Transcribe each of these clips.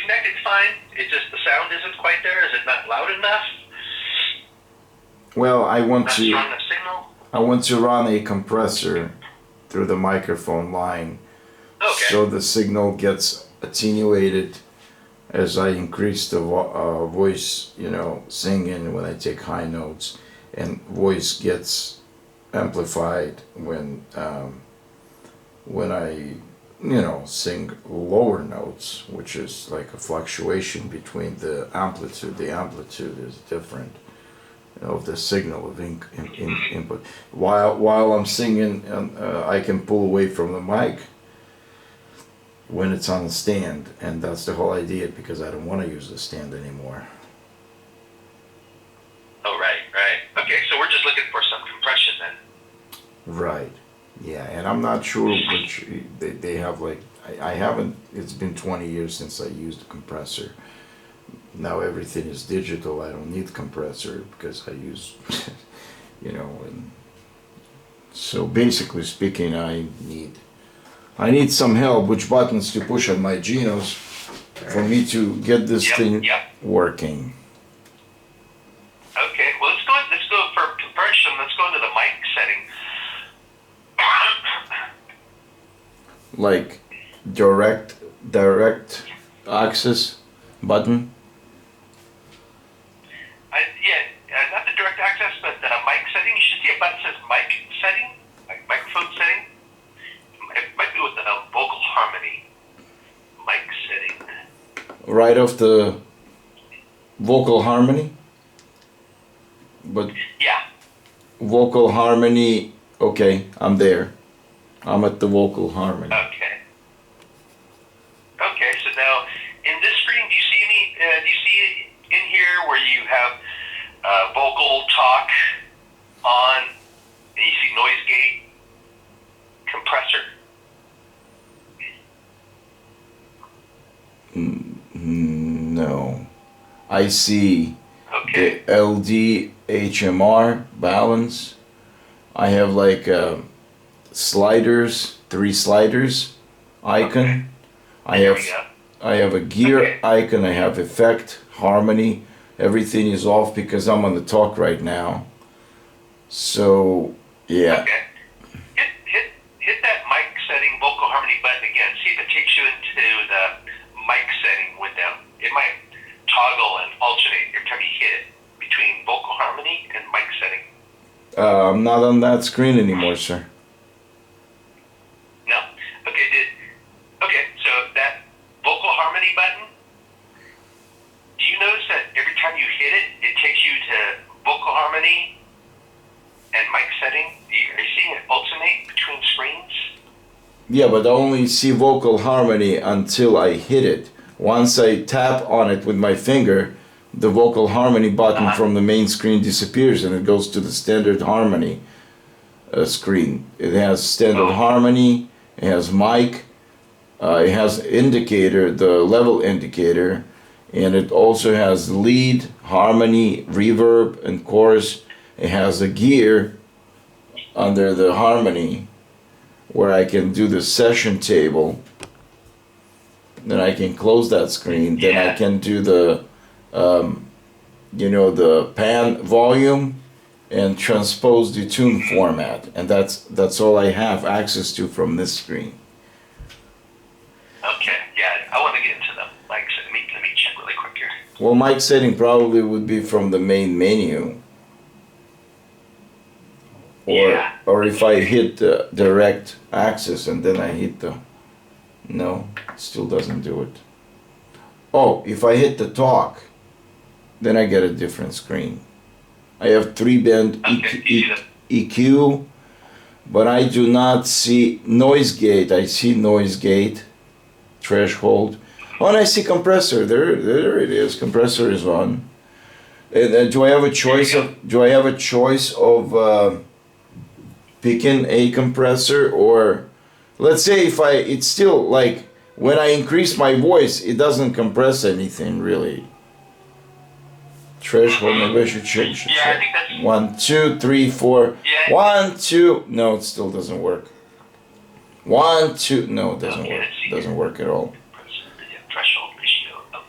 connected fine. It's just the sound isn't quite there. Is it not loud enough? Well, I want Not to strong enough signal? I want to run a compressor through the microphone line, Okay. so the signal gets attenuated as I increase the voice, singing when I take high notes, and voice gets amplified when I sing lower notes, which is like a fluctuation between the amplitude. The amplitude is different of the signal of input. While I'm singing, I can pull away from the mic when it's on the stand, and that's the whole idea, because I don't want to use the stand anymore. Oh, right. Okay, so we're just looking for some compression then. Right. Yeah, and I'm not sure which they have. Like, I haven't. It's been 20 years since I used a compressor. Now everything is digital. I don't need compressor because I use, and so basically speaking, I need some help which buttons to push on my Genos for me to get this thing working. Okay, well let's go for compression. Let's go into the mic setting. Like direct access button. Not the direct access, but the mic setting. You should see a button that says mic setting, like microphone setting. It might be with the vocal harmony. Mic setting. Right off the vocal harmony. But yeah. Vocal harmony. Okay, I'm there. I'm at the vocal harmony. Okay. So now in this screen, do you see in here where you have vocal talk on, and you see noise gate, compressor? No. I see the LD HMR balance. I have like sliders, 3 sliders icon. I have a gear icon. I have effect, harmony. Everything is off because I'm on the talk right now. So yeah. Okay. Hit that mic setting vocal harmony button again. See if it takes you into the mic setting window. It might toggle and alternate every time you hit it between vocal harmony and mic setting. I'm not on that screen anymore, sir. No. Okay, so that vocal harmony button, do you notice that every time you hit it, it takes you to vocal harmony and mic setting? Are you seeing it alternate between screens? Yeah, but I only see vocal harmony until I hit it. Once I tap on it with my finger, the vocal harmony button from the main screen disappears and it goes to the standard harmony screen. It has standard harmony, it has mic, it has indicator, the level indicator, and it also has lead, harmony, reverb, and chorus. It has a gear under the harmony where I can do the session table. Then I can close that screen. Then I can do the the pan volume and transpose the tune format, and that's all I have access to from this screen. Okay, I want to get into the mic setting. Let me check really quick here. Well, mic setting probably would be from the main menu. Or if I hit the direct access and then I hit the... No, it still doesn't do it. Oh, if I hit the talk, then I get a different screen. I have 3-band EQ, but I do not see noise gate. I see noise gate, threshold. Oh, and I see compressor. There it is. Compressor is on. And do I have a choice of picking a compressor, or let's say if it's still like when I increase my voice, it doesn't compress anything really. Threshold, maybe I should change it. I think that's 1, 2, 3, 4. 1, 2. No, it still doesn't work. 1, 2. No, it doesn't work. It doesn't work at all. threshold ratio of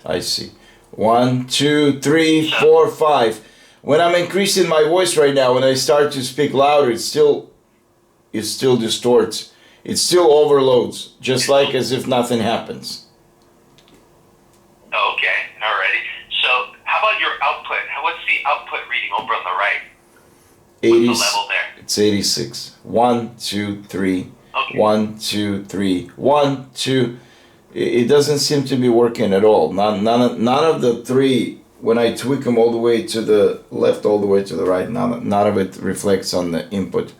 I see. 1, 2, 3, 4, 5. When I'm increasing my voice right now, when I start to speak louder, it still distorts. It still overloads, just like as if nothing happens. Okay, alrighty. So how about your output? What's the output reading over on the right? 80, What's the level there? it's 86. 1, 2, 3. Okay. 1, 2, 3. 1, 2. It doesn't seem to be working at all. None of the three, when I tweak them all the way to the left, all the way to the right, none of it reflects on the input.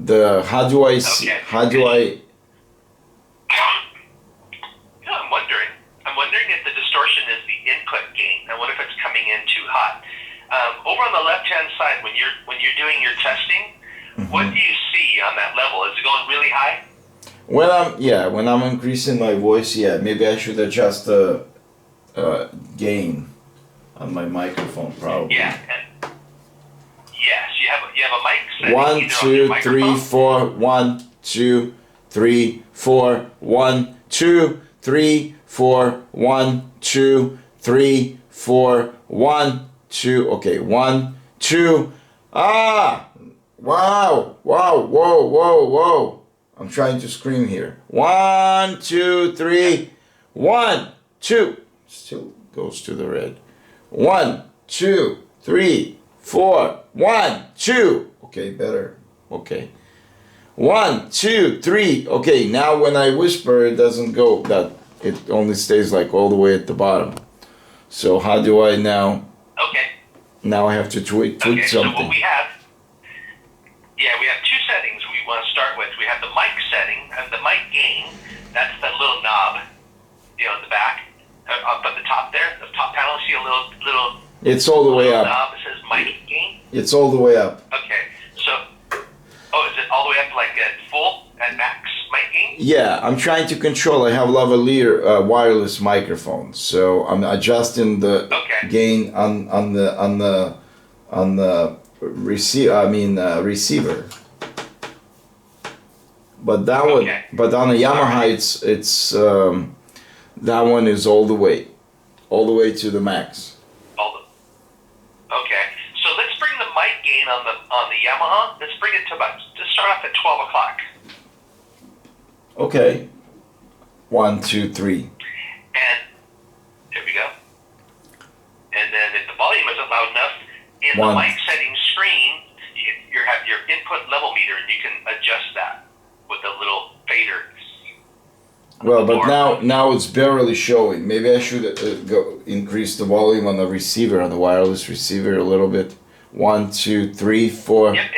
How do I see? Okay. How do I? I'm wondering if the distortion is the input gain. And what if it's coming in too hot? Over on the left-hand side, when you're doing your testing, what do you see on that level? Is it going really high? When I'm increasing my voice, maybe I should adjust the gain on my microphone, probably. Yeah. Yes, you have a mic setting. 1, 2, 3, 4. 1, 2, 3, 4. 1, 2, 3, 4. 1, 2, 3, 4. 1, 2. Okay, 1, 2. Ah! Wow! Wow! Whoa! Whoa! Whoa! I'm trying to scream here. 1, 2, 3. 1, 2. Still goes to the red. 1, 2, 3, 4. 1, 2. Okay, better. Okay. 1, 2, 3. Okay, now when I whisper, it doesn't go. It only stays like all the way at the bottom. So how do I now? Okay. Now I have to tweak something. So what we have two settings we want to start with. We have the mic setting and the mic gain. That's the little knob, in the back, up at the top there, the top panel. See a little. It's all the way up. Knob that says mic gain. It's all the way up. Okay. So, is it all the way up like at full and max mic gain? Yeah, I'm trying to control. I have lavalier wireless microphone, so I'm adjusting the gain on the receiver. But that one, but on the Yamaha, it's that one is all the way to the max. Okay. So let's bring the mic gain on the Yamaha. Let's bring it to start off at 12 o'clock. Okay. 1, 2, 3. And there we go. And then if the volume isn't loud enough, in the mic settings screen, you have your input level meter, and you can adjust that with a little fader. Well, but now it's barely showing. Maybe I should increase the volume on the receiver, on the wireless receiver a little bit. 1, 2, 3, 4. Yep.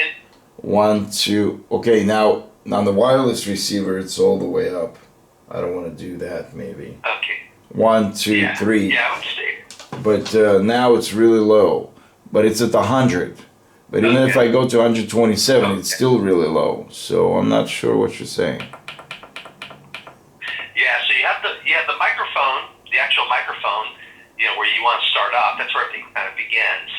1, 2. Okay, now on the wireless receiver, it's all the way up. I don't want to do that. Maybe. Okay. 1, 2, 3. Yeah, I would say. But now it's really low. But it's at 100. But even if I go to 127, it's still really low. So I'm not sure what you're saying. Yeah, so you have the microphone, the actual microphone, where you want to start off. That's where everything kind of begins.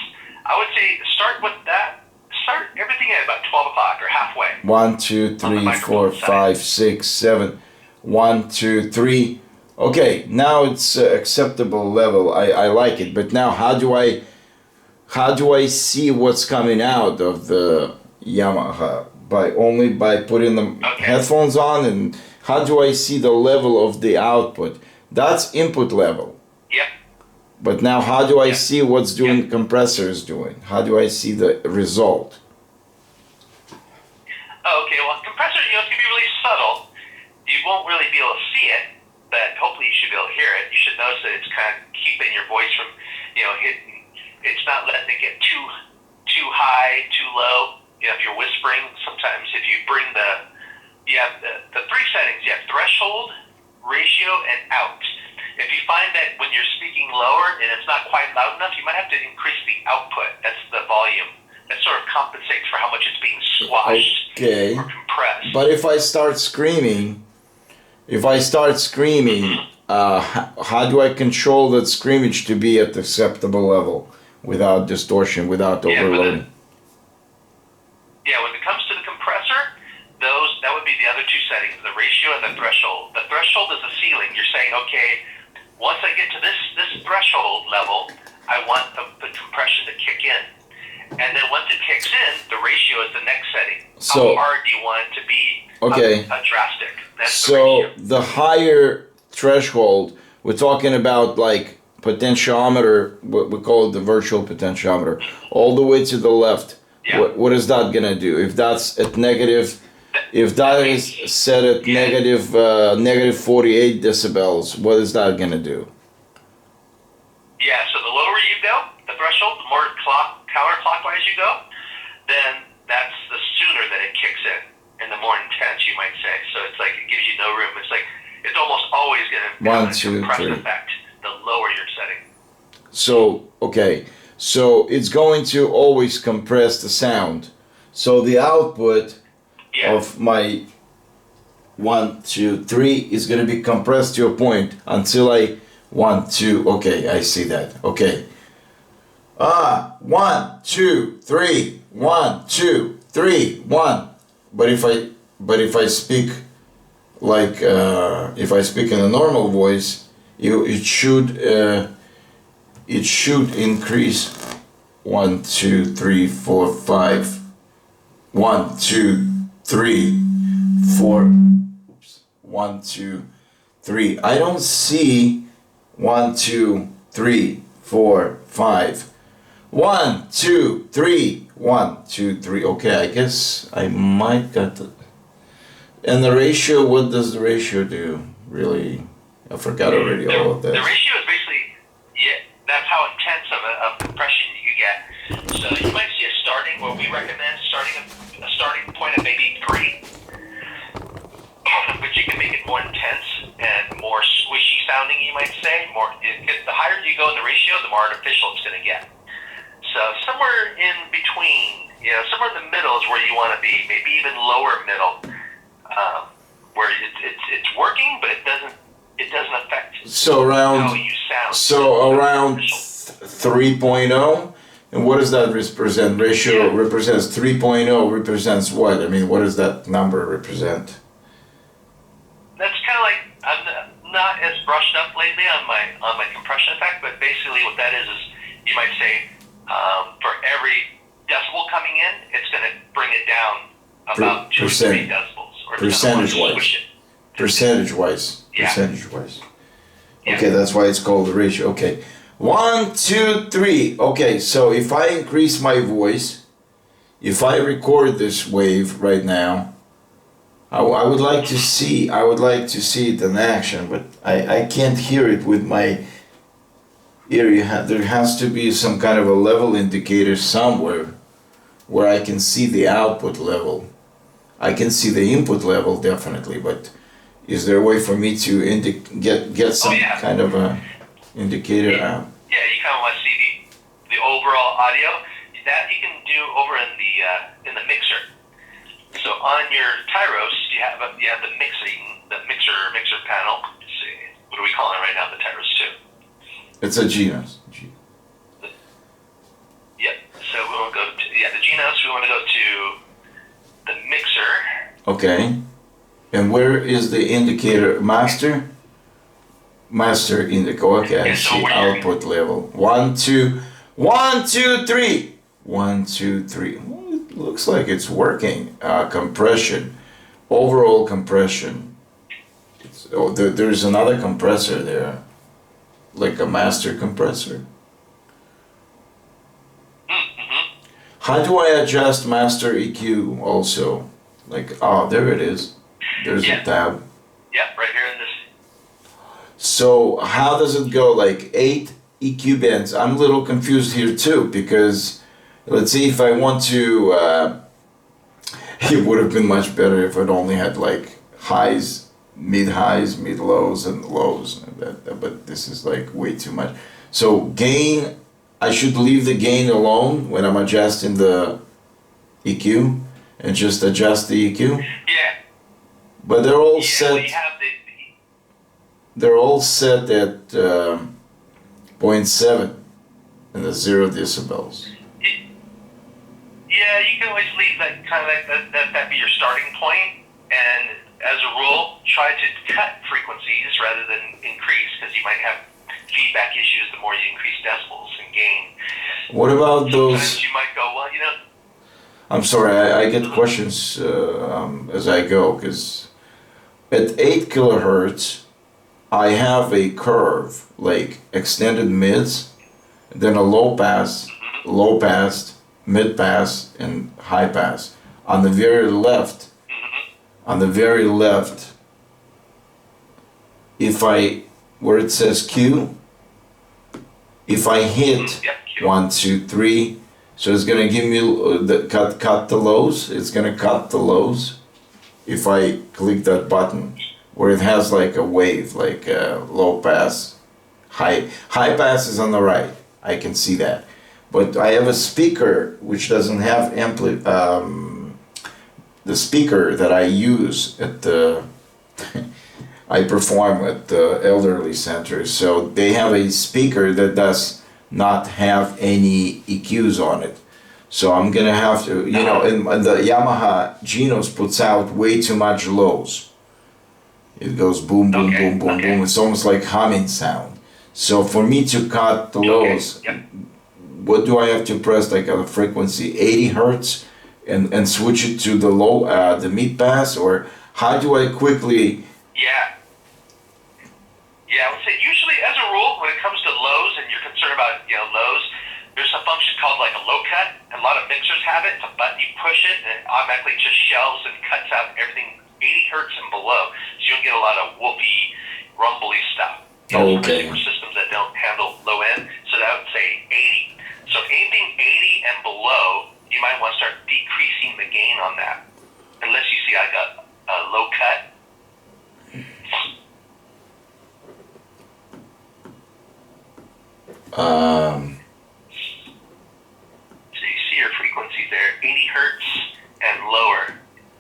I would say start with that. Start everything at about 12 o'clock or halfway. 1, 2, 3, 4, 5, 6, 7. 1, 2, 3. Okay, now it's acceptable level. I like it. But now how do I see what's coming out of the Yamaha? Only by putting the headphones on? And how do I see the level of the output? That's input level. Yep. But now how do I see what's doing compressor is doing? How do I see the result? Okay, well, compressor, it's going to be really subtle. You won't really be able to see it, but hopefully you should be able to hear it. You should notice that it's kind of keeping your voice from, hitting. It's not letting it get too high, too low. If you're whispering, sometimes if you bring you have the three settings. You have threshold, ratio, and out. If you find that when you're speaking lower and it's not quite loud enough, you might have to increase the output. That's the volume. That sort of compensates for how much it's being squashed or compressed. But if I start screaming, how do I control that screamage to be at the acceptable level without distortion, without overloading? When it comes to the compressor, that would be the other two settings, the ratio and the threshold. The threshold is the ceiling. You're saying, okay, once I get to this threshold level, I want the compression to kick in. And then once it kicks in, the ratio is the next setting. So, how hard do you want it to be? Okay. A drastic. That's So the ratio. the higher threshold, we're talking about like potentiometer, what we call it the virtual potentiometer, all the way to the left. Yeah. What is that gonna do? If that's at negative, if that is set at negative 48 decibels, what is that gonna do? Yeah, so the lower you go, the threshold, the more counterclockwise you go, then that's the sooner that it kicks in, and the more intense you might say. So it's like it gives you no room. It's like it's almost always going to have a compressed effect the lower you're setting. So, okay, so it's going to always compress the sound. So the output of my 1, 2, 3 is going to be compressed to a point until I 1, 2. Okay, I see that. Okay. 1, 2, 3. 1, 2, 3. 1. But if I speak like if I speak in a normal voice, it should increase 1, 2, 3, 4, 5. 1, 2, 3, 4. Oops. 1, 2, 3. I don't see 1, 2, 3, 4, 5. 1, 2, 3. 1, 2, 3. Okay, I guess I might got the. And the ratio, what does the ratio do? Really, I forgot already all of that. The ratio is basically, that's how intense of a compression you get. So you might see a starting, what we recommend, a starting point of maybe 3. But you can make it more intense and more squishy sounding, you might say. The higher you go in the ratio, the more artificial it's going to get. So somewhere in between, somewhere in the middle is where you want to be, maybe even lower middle. Where it's working, but it doesn't affect how you sound. So around 3.0, and what does that represent? Ratio represents 3.0 represents what? I mean, what does that number represent? That's kind of like I'm not as brushed up lately on my compression effect, but basically what that is you might say for every decibel coming in, it's going to bring it down about 2 or 3 decibels. Percentage-wise. Percentage-wise. Yeah. Percentage-wise. Okay, that's why it's called the ratio. Okay. 1, 2, 3. Okay, so if I increase my voice, if I record this wave right now, I would like to see it in action, but I can't hear it with my ear. There has to be some kind of a level indicator somewhere where I can see the output level. I can see the input level definitely, but is there a way for me to get some kind of a indicator out? Yeah, you kind of want to see the overall audio. That you can do over in the mixer. So on your Tyros, you have the mixer panel. Let's see, what are we calling it right now? The Tyros 2. It's a Genos. Yep. So we want to go to the Genos. We want to go to the mixer. Okay. And where is the indicator? Master? Master indicator. Okay, I see output level. 1, 2, 1, 2, 3. 1, 2, 3. Well, it looks like it's working. Compression. Overall compression. There's another compressor there. Like a master compressor. How do I adjust master EQ also? Like, there it is. There's a tab. Yep, right here in this. So how does it go? Like 8 EQ bands. I'm a little confused here too, because let's see if I want to, it would have been much better if it only had like highs, mid-lows, and lows. But this is like way too much. So gain, I should leave the gain alone when I'm adjusting the EQ and just adjust the EQ? Yeah. But they're all set. They're all set at 0.7 and the 0 decibels. Yeah, you can always leave that kind of that be your starting point, and as a rule, try to cut frequencies rather than increase, because you might have feedback issues the more you increase decibels and gain. What about Sometimes those? you might go, well, I'm sorry, I get questions as I go, because at 8 kilohertz, I have a curve, like extended mids, then a low pass, mid pass, and high pass. On the very left, if I, where it says Q, if I hit Yep, Q. 1, 2, 3, so it's gonna give me the cut the lows. It's gonna cut the lows if I click that button where it has like a wave, like a low pass, high pass is on the right. I can see that, but I have a speaker which doesn't have the speaker that I use at the I perform at the elderly centers, so they have a speaker that does not have any EQs on it. So I'm gonna have to, and the Yamaha Genos puts out way too much lows. It goes boom, boom, boom, boom, boom. It's almost like humming sound. So for me to cut the lows, what do I have to press, like on a frequency 80 hertz and switch it to the low, the mid pass, or how do I quickly? Yeah, I would say usually, as a rule, when it comes to lows and you're concerned about lows, there's a function called like a low cut, and a lot of mixers have it. It's a button, you push it, and it automatically just shelves and cuts out everything 80 hertz and below, so you don't get a lot of whoopy, rumbly stuff. Okay. For systems that don't handle low end, so that would say 80. So anything 80 and below, you might want to start decreasing the gain on that, unless you see like a low cut. So you see your frequencies there, 80 hertz and lower.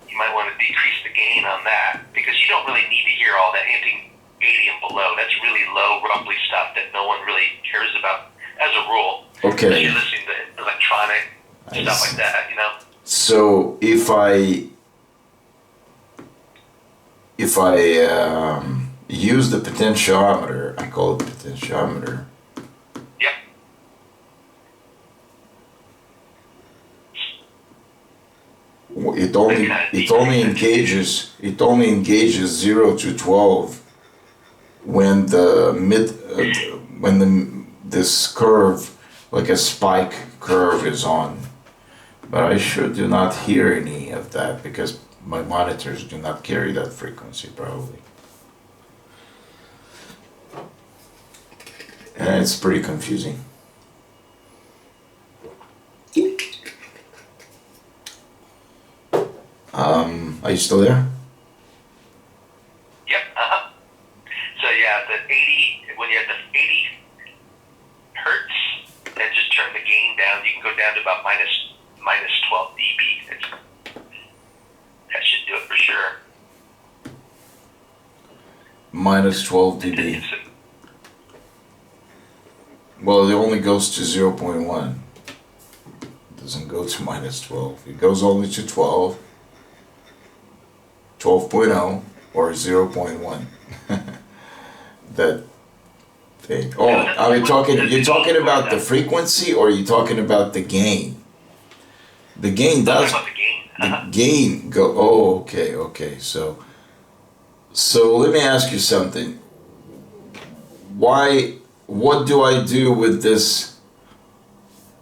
You might want to decrease the gain on that, because you don't really need to hear all that. Anything 80 and below, that's really low, rumbly stuff that no one really cares about as a rule. Okay. Unless you're listening to electronic stuff like that, So if I use the potentiometer, I call it potentiometer. Yep. It only engages 0 to 12 when this curve, like a spike curve, is on. But I sure do not hear any of that because my monitors do not carry that frequency, probably. And it's pretty confusing. Are you still there? Yep. So yeah, the 80, when you have the 80 hertz, then just turn the gain down. You can go down to about minus 12 dB. That should do it for sure. Minus 12 dB. Well, it only goes to 0.1. It doesn't go to minus 12. It goes only to 12, 12.0, or 0.1. That thing. Oh, are you talking about the frequency, or are you talking about the gain? The gain does. The gain go. Oh, okay. So let me ask you something. What do I do with this?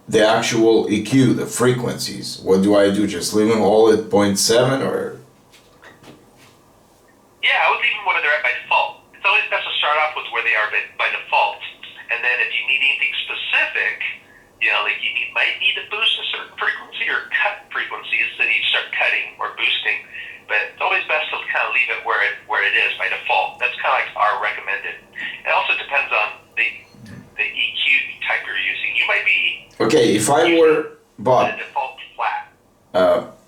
The actual EQ, the frequencies. What do I do? Just leave them all at 0.7, or? Yeah, I would leave them where they're at by default. It's always best to start off with where they are by default, and then if you need anything specific, like you might need to boost a certain frequency or cut frequencies, then you start cutting or boosting. But it's always best to kind of leave it where it is by default. That's kind of like our recommended. It also depends on the EQ type you're using. You might be if I were the default flat.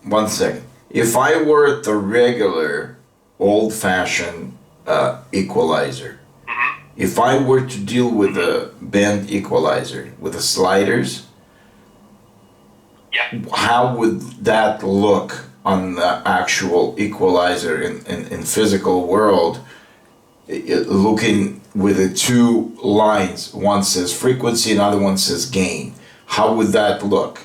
1 second. If I were the regular old-fashioned equalizer, if I were to deal with a band equalizer with the sliders, how would that look on the actual equalizer in physical world, looking with the two lines, one says frequency, another one says gain. How would that look?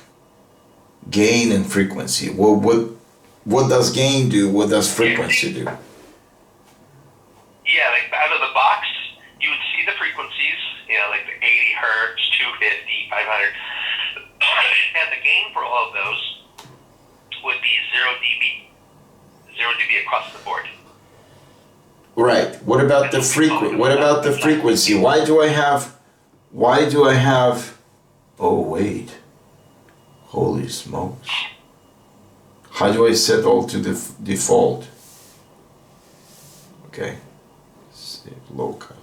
Gain and frequency. What does gain do? What does frequency do? Yeah, like out of the box, you would see the frequencies, like the 80 hertz, 250, 500. And the gain for all of those would be 0 dB. 0 dB across the board. Right. What about the frequency? Why do I have oh wait. Holy smokes. How do I set all to default? Okay. Save low cut.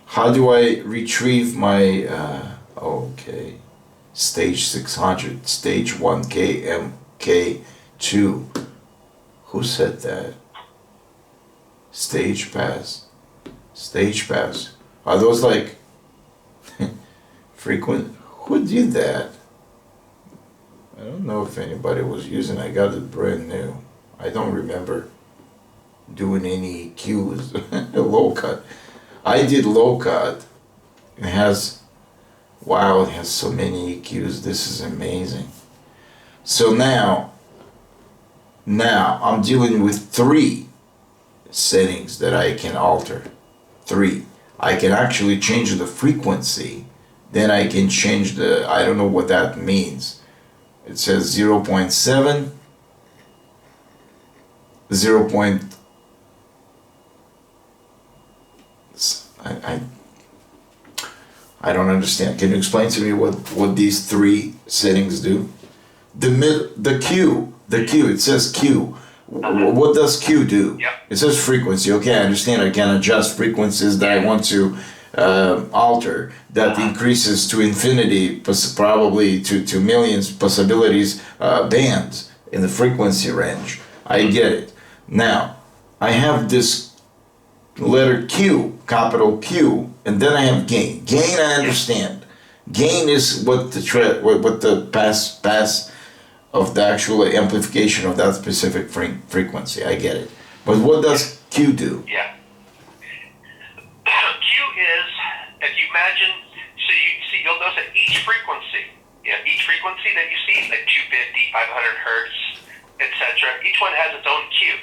How do I retrieve my okay. Stage 600, stage 1K, MK2. Who said that? Stage pass. Are those like frequent? Who did that? I don't know if anybody was using. I got it brand new. I don't remember doing any cues. Low cut. I did low cut. It has, wow, it has so many EQs. This is amazing. So now I'm dealing with 3 settings that I can alter. 3. I can actually change the frequency. Then I can change the, I don't know what that means. It says 0.7, 0. I don't understand. Can you explain to me what these 3 settings do? The Q, it says Q. What does Q do? Yep. It says frequency. Okay, I understand. I can adjust frequencies that I want to alter. That increases to infinity, probably to millions possibilities, bands in the frequency range. I get it. Now, I have this letter Q, capital Q, and then I have gain. Gain, I understand. Gain is what the pass of the actual amplification of that specific frequency. I get it. But what does Q do? Yeah. Q is, if you imagine, so you'll notice that each frequency that you see, like 250, 500 hertz, etc., each one has its own Q.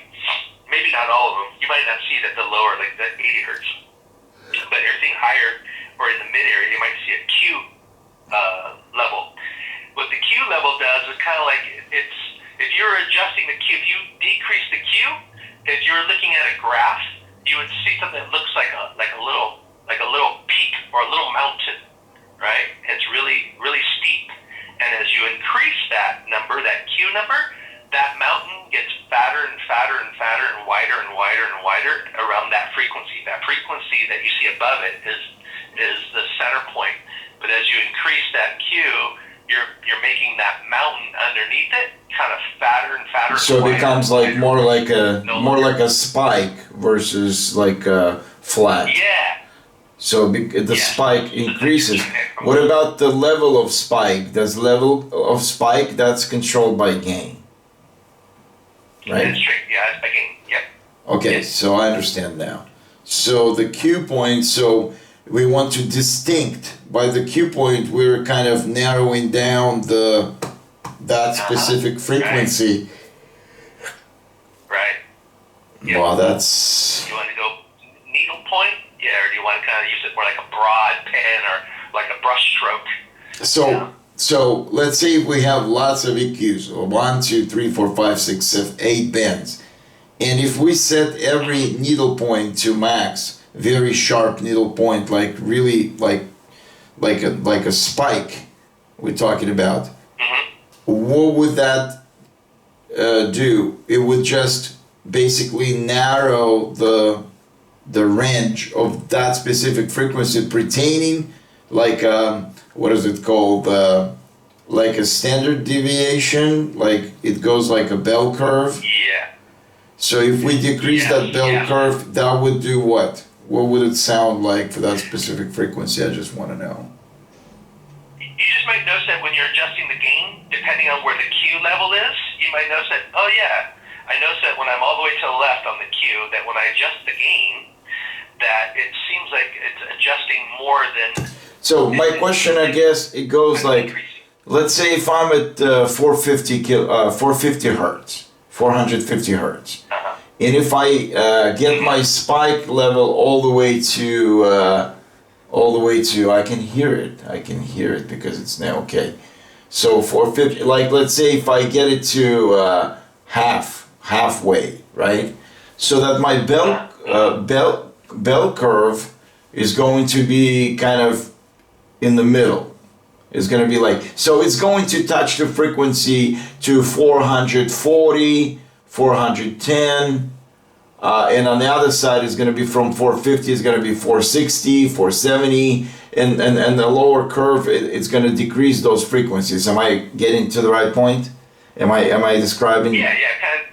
Maybe not all of them. You might not see that the lower, like the 80 hertz. But everything higher or in the mid area, you might see a Q level. What the Q level does is kind of like it's, if you're adjusting the Q, if you decrease the Q, if you're looking at a graph, you would see something that looks like a little peak or a little mountain, right? And it's really, really steep. And as you increase that number, that Q number, that mountain gets fatter and fatter and fatter and wider and wider and wider around that frequency. That frequency that you see above it is the center point. But as you increase that Q, you're making that mountain underneath it kind of fatter and fatter. So it becomes like more like a spike versus like a flat. Yeah. So the spike increases. What about the level of spike? Does level of spike, that's controlled by gain? Right? That's true. Yeah, again, yep. Okay, so I understand now. So the Q point, so we want to distinct. By the Q point, we're kind of narrowing down that specific frequency. Right. Yep. Wow, that's... You want to go needle point? Yeah, or do you want to kind of use it more like a broad pen or like a brush stroke? So let's say we have lots of EQs, 1, 2, 3, 4, 5, 6, 7, 8 bands. And if we set every needle point to max, very sharp needle point, like really like a spike we're talking about, what would that do? It would just basically narrow the range of that specific frequency pertaining like what is it called, like a standard deviation, like it goes like a bell curve. Yeah. So if we decrease that bell curve, that would do what? What would it sound like for that specific frequency? I just want to know. You just might notice that when you're adjusting the gain, depending depending on where the Q level is, you might notice that, oh yeah, I notice that when I'm all the way to the left on the Q, that when I adjust the gain, that it seems like it's adjusting more than... So my question, I guess, it goes like, let's say if I'm at 450 hertz, 450 hertz, Uh-huh. and if I get my spike level all the way to, I can hear it because it's now okay. So 450, like let's say if I get it to halfway, right? So that my bell curve is going to be kind of in the middle. It's going to be like, so it's going to touch the frequency to 440, 410, and on the other side is going to be from 450, it's going to be 460, 470, and the lower curve, it's going to decrease those frequencies. Am I getting to the right point? Am I describing? Yeah, kind of.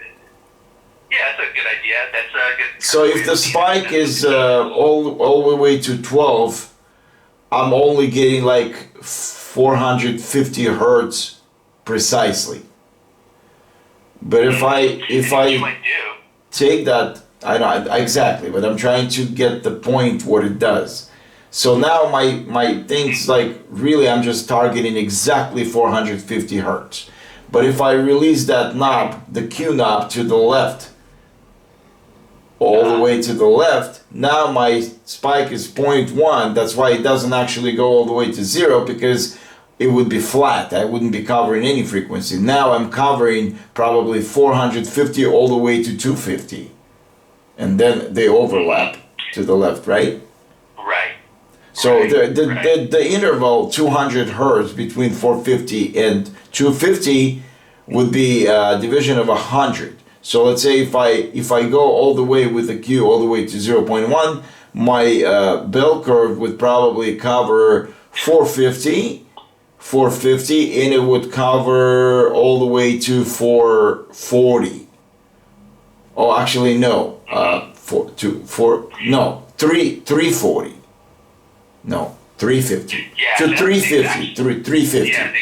Yeah, that's a good idea. That's a good... So if the spike is all the way to 12, I'm only getting like 450 hertz precisely. But if I take that, I know exactly, but I'm trying to get the point what it does. So now my thing's like, really I'm just targeting exactly 450 hertz. But if I release that knob, the Q knob to the left, all the way to the left, now my spike is 0.1. That's why it doesn't actually go all the way to 0, because it would be flat. I wouldn't be covering any frequency. Now I'm covering probably 450 all the way to 250. And then they overlap to the left, right? Right. So the interval 200 hertz between 450 and 250 would be a division of 100. So let's say if I go all the way with the Q all the way to 0.1, my bell curve would probably cover 450, and it would cover all the way to 440. Oh, actually no, 340. No, 350. Yeah, to 350, 350. Yeah,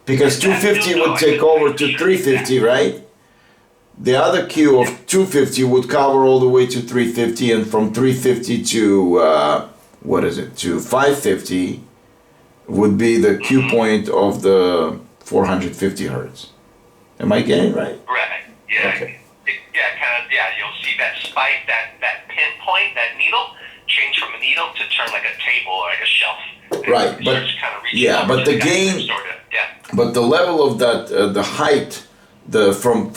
Because 250 would take over to 350, right? The other Q of 250 would cover all the way to 350, and from 350 to to 550 would be the Q point of the 450 hertz. Am I getting it right? Right. Yeah. Okay. You'll see that spike, that pinpoint, that needle change from a needle to turn like a table or like a shelf. Right, but but the gain, but the level of that, the height, from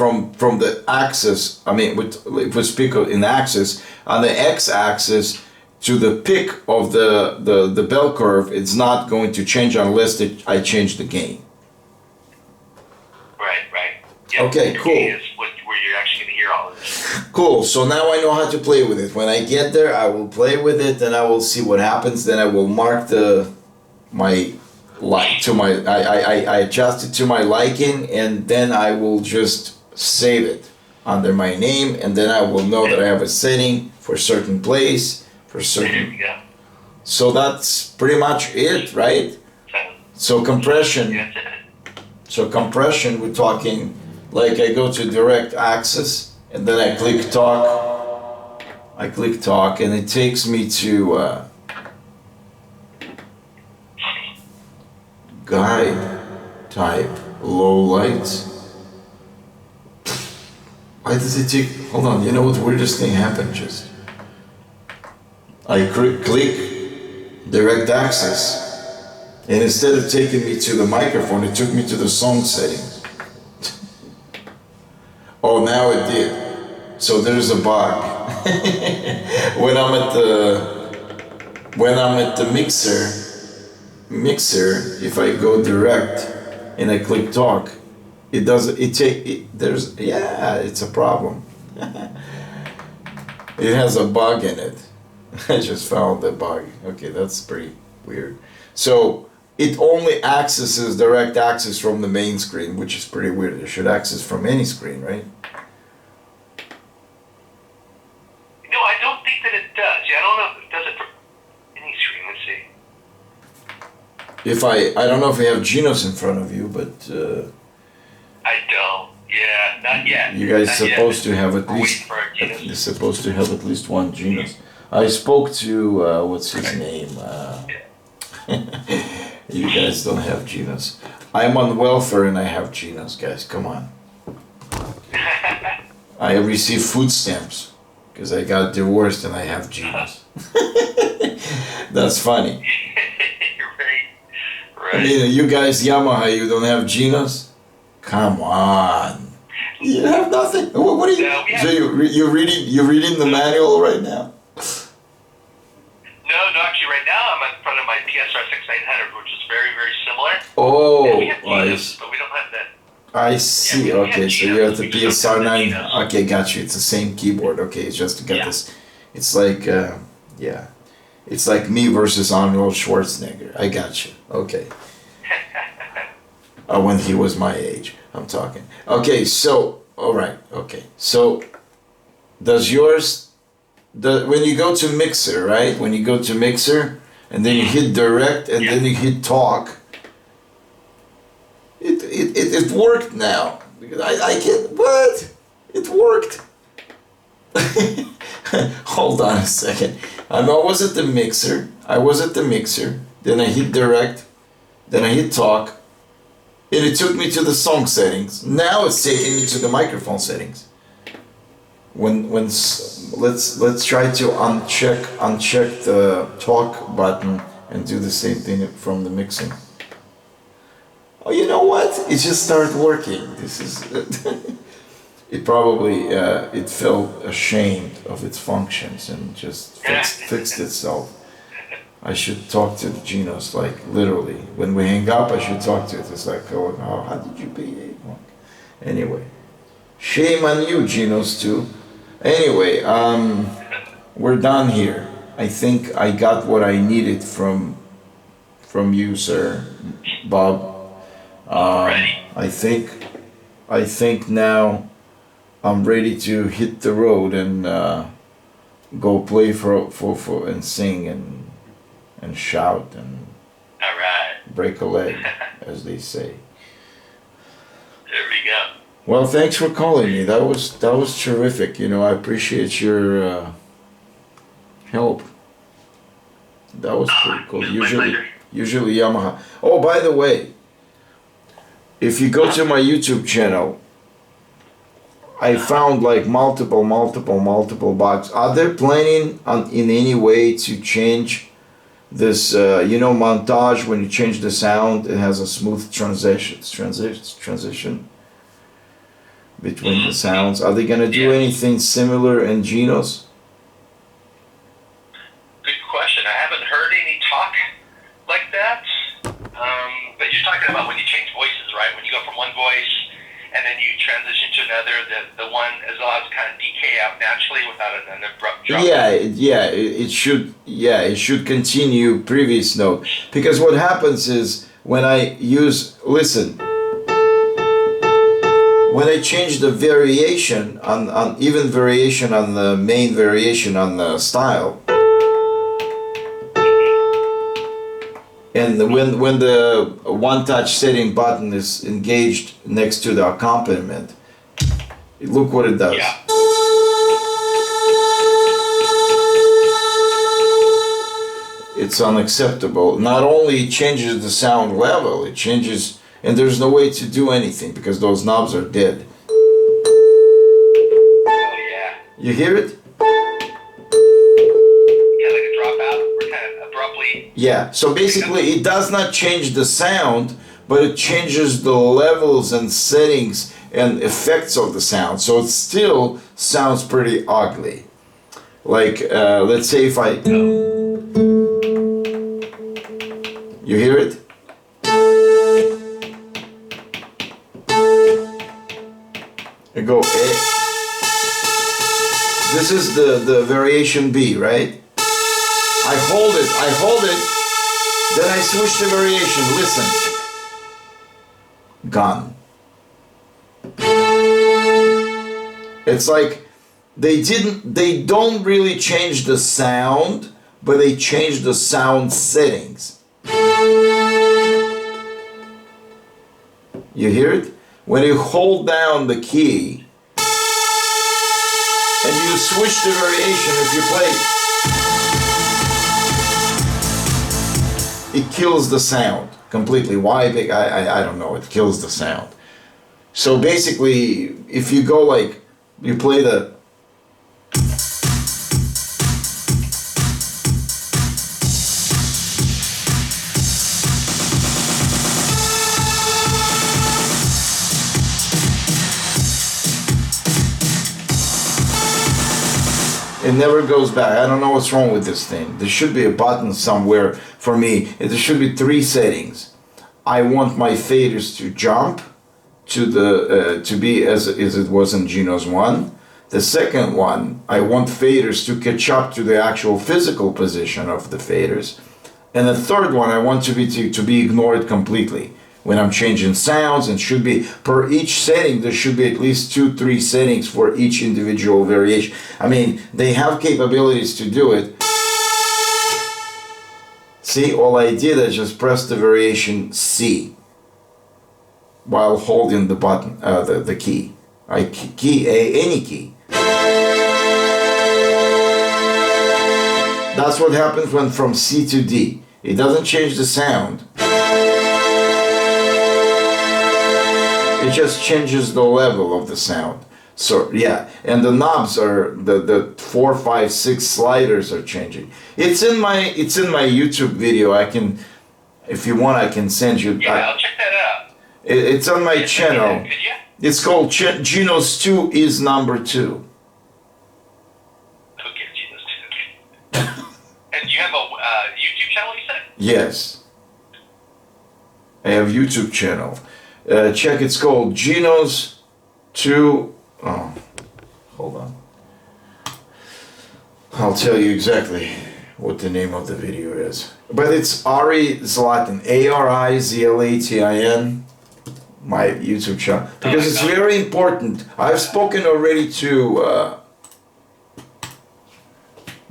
the axis. I mean, if we speak in axis, on the x-axis to the peak of the bell curve, it's not going to change unless I change the gain. Right. Yeah, okay, cool. Is where you're actually going to hear all of this. Cool. So now I know how to play with it. When I get there, I will play with it, and I will see what happens. Then I will mark I adjust it to my liking, and then I will just save it under my name, and then I will know that I have a setting for certain place, for certain. Yeah. So that's pretty much it, right? So compression. So compression, we're talking like I go to direct access, and then I click talk. And it takes me to guide type low lights. Why does it take? Hold on, you know what weirdest thing happened just? I click direct access, and instead of taking me to the microphone, it took me to the song settings. Oh, now it did. So there's a bug. When I'm at the mixer, if I go direct and I click talk, it doesn't. It's a problem. It has a bug in it. I just found the bug. Okay, that's pretty weird. So it only accesses direct access from the main screen, which is pretty weird. It should access from any screen, right? No, I don't think that it does. Yeah, I don't know if it does it for any screen. Let's see. If I don't know if you have Genos in front of you, but I don't. Yeah, not yet. you guys Not supposed yet. to have at We're least waiting for our Genos. you're supposed to have at least one Genos. I spoke to what's his name? You guys don't have Genos. I'm on welfare and I have Genos, guys. Come on. I receive food stamps because I got divorced and I have Genos. That's funny. Right. I mean, you guys, Yamaha, you don't have Genos? Come on. You have nothing. What are you? No, we have- So you're reading the manual right now? No, actually, right now I'm in front of my PSR 6900, which is very, very similar. Oh, And we have I Genos, see. but we don't have that. I see. Yeah, we Okay, have so Genos, you're at the we just don't PSR have the 9. Genos. Okay, got you. It's the same keyboard. Okay, it's just to get Yeah. this. It's like, yeah. It's like me versus Arnold Schwarzenegger. I got you. Okay. When he was my age, I'm talking. Okay, so, all right. Okay, so does yours, when you go to mixer, right? When you go to mixer and then you hit direct and then you hit talk, it worked now. Because I can't, what? It worked. Hold on a second. I was at the mixer. Then I hit direct. Then I hit talk. And it took me to the song settings. Now it's taking me to the microphone settings. Let's try to uncheck the talk button and do the same thing from the mixing. Oh, you know what? It just started working. This is. It probably it felt ashamed of its functions and just fixed itself. I should talk to the Genos, like literally. When we hang up, I should talk to it. It's like, oh, how did you behave? Anyway, shame on you, Genos, too. Anyway, we're done here. I think I got what I needed from you, sir, Bob. I think now I'm ready to hit the road and go play for and sing and shout and All right. break a leg, as they say. There we go. Well, thanks for calling me. That was terrific. You know, I appreciate your help. That was pretty cool. It's my pleasure. Usually Yamaha. Oh, by the way, if you go to my YouTube channel, I found like multiple bugs. Are they planning on in any way to change this? Montage when you change the sound, it has a smooth transition between the sounds. Are they gonna do anything similar in Genos? Good question. I haven't heard any talk like that. But you're talking about when you change voices, right? When you go from one voice and then you transition to another, the one as well as kind of decay out naturally without an abrupt drop. It should continue previous note, because what happens is when I change the variation on even variation on the main variation on the style, and when the one touch setting button is engaged next to the accompaniment, look what it does. Yeah. It's unacceptable. Not only it changes the sound level, it changes, and there's no way to do anything because those knobs are dead. Oh yeah. You hear it? Kind of like a dropout, or kind of abruptly. Yeah. So basically, it does not change the sound, but it changes the levels and settings and effects of the sound. So it still sounds pretty ugly. Like, let's say if I... You hear it? I go A. This is the variation B, right? I hold it, then I switch the variation, listen. Gone. It's like they don't really change the sound, but they change the sound settings. You hear it? When you hold down the key and you switch the variation, if you play, it kills the sound completely. Why? I don't know. It kills the sound. So basically, if you go like, you play the it never goes back. I don't know what's wrong with this thing. There should be a button somewhere for me. There should be 3 settings. I want my faders to jump to the to be as it was in Genos 1. The second one, I want faders to catch up to the actual physical position of the faders. And the third one, I want to be ignored completely. When I'm changing sounds, and should be per each setting, there should be at least 2-3 settings for each individual variation. I mean, they have capabilities to do it. See, all I did is just press the variation C while holding the button, the key. Any key. That's what happens when from C to D. It doesn't change the sound. It just changes the level of the sound. So yeah, and the knobs are the 4, 5, 6 sliders are changing. It's in my YouTube video. I can, if you want, I can send you. Yeah, I'll check that out. It's on my channel. Could you? It's called Genos 2 is number 2. Okay, Genos 2. And you have a YouTube channel, you said? Yes, I have YouTube channel. Check, it's called Genos 2. Oh, hold on. I'll tell you exactly what the name of the video is. But it's Ari Zlatin, ARIZLATIN, my YouTube channel. Because it's very important. I've spoken already to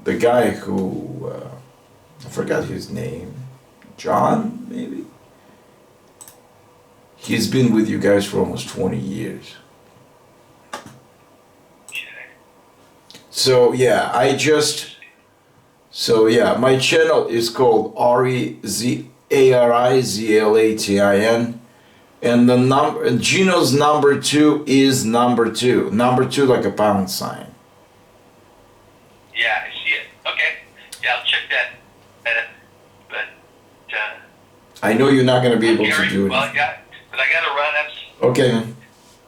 the guy who, I forgot his name, John, maybe? He's been with you guys for almost 20 years. So yeah, my channel is called ARIZLATIN, and the number, Genos number 2 is number 2. Number 2 like a pound sign. Yeah, I see it. Okay. Yeah, I'll check that. But I know you're not going to be able Gary, to do it. Well, but I got to run. Okay, man.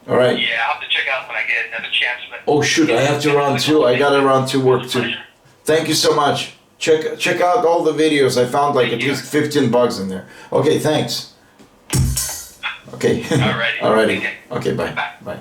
All right. Yeah, I'll have to check out when I get another chance. But Oh shoot, I have to run too. I gotta run to work too. Thank you so much. Check out all the videos. I found like at least 15 bugs in there. Okay, thanks. Okay. Alrighty. Alrighty. Okay, bye. Bye.